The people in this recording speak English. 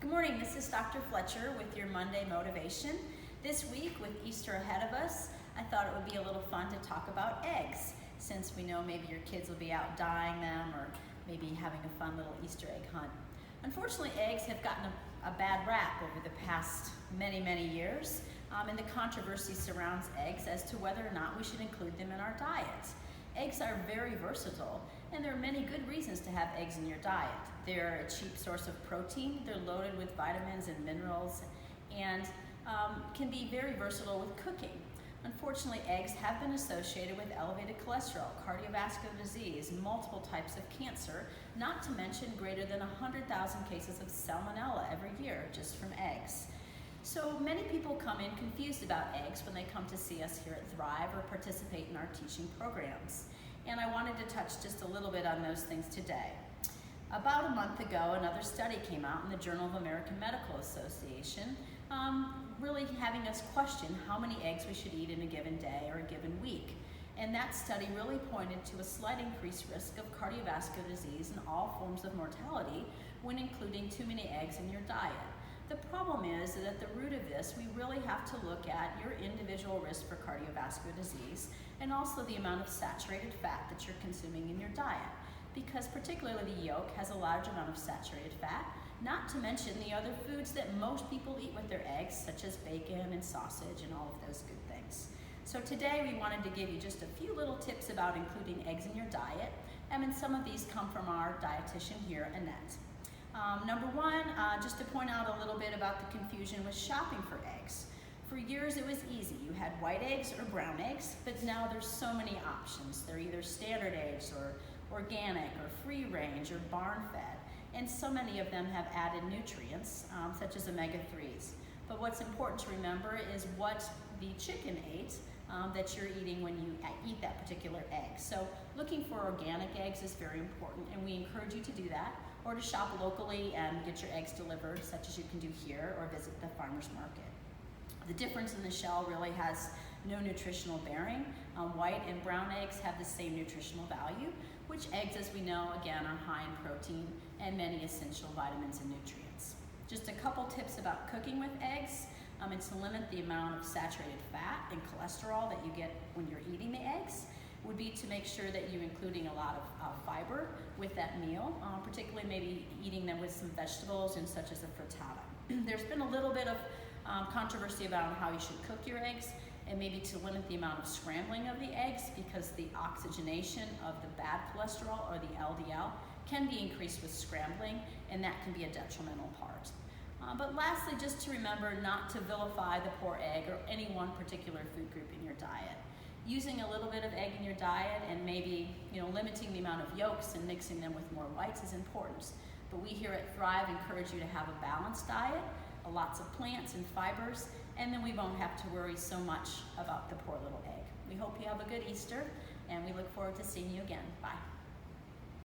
Good morning, this is Dr. Fletcher with your Monday Motivation. This week, with Easter ahead of us, I thought it would be a little fun to talk about eggs, since we know maybe your kids will be out dyeing them or maybe having a fun little Easter egg hunt. Unfortunately, eggs have gotten a bad rap over the past many years, and the controversy surrounds eggs as to whether or not we should include them in our diet. Eggs are very versatile, and there are many good reasons to have eggs in your diet. They're a cheap source of protein, they're loaded with vitamins and minerals, and can be very versatile with cooking. Unfortunately, eggs have been associated with elevated cholesterol, cardiovascular disease, multiple types of cancer, not to mention greater than 100,000 cases of salmonella every year just from eggs. So many people come in confused about eggs when they come to see us here at Thrive or participate in our teaching programs. And I wanted to touch just a little bit on those things today. About a month ago, another study came out in the Journal of American Medical Association, really having us question how many eggs we should eat in a given day or a given week. And that study really pointed to a slight increased risk of cardiovascular disease and all forms of mortality when including too many eggs in your diet. The problem is that at the root of this, we really have to look at your individual risk for cardiovascular disease and also the amount of saturated fat that you're consuming in your diet, because particularly the yolk has a large amount of saturated fat, not to mention the other foods that most people eat with their eggs, such as bacon and sausage and all of those good things. So today we wanted to give you just a few little tips about including eggs in your diet, and some of these come from our dietitian here, Annette. Number one, just to point out a little bit about the confusion with shopping for eggs. For years it was easy. You had white eggs or brown eggs, but now there's so many options. They're either standard eggs or organic or free range or barn fed, and so many of them have added nutrients such as omega-3s. But what's important to remember is what the chicken ate that you're eating when you eat that particular egg. So looking for organic eggs is very important, and we encourage you to do that, or to shop locally and get your eggs delivered, such as you can do here, or visit the farmer's market. The difference in the shell really has no nutritional bearing. White and brown eggs have the same nutritional value, which eggs, as we know, again, are high in protein and many essential vitamins and nutrients. Just a couple tips about cooking with eggs. And to limit the amount of saturated fat and cholesterol that you get when you're eating the eggs would be to make sure that you're including a lot of fiber with that meal, particularly maybe eating them with some vegetables and such as a frittata. There's been a little bit of controversy about how you should cook your eggs, and maybe to limit the amount of scrambling of the eggs, because the oxygenation of the bad cholesterol or the LDL can be increased with scrambling, and that can be a detrimental part. But lastly, just to remember not to vilify the poor egg or any one particular food group in your diet. Using a little bit of egg in your diet and maybe limiting the amount of yolks and mixing them with more whites is important. But we here at Thrive encourage you to have a balanced diet, lots of plants and fibers, and then we won't have to worry so much about the poor little egg. We hope you have a good Easter, and we look forward to seeing you again. Bye.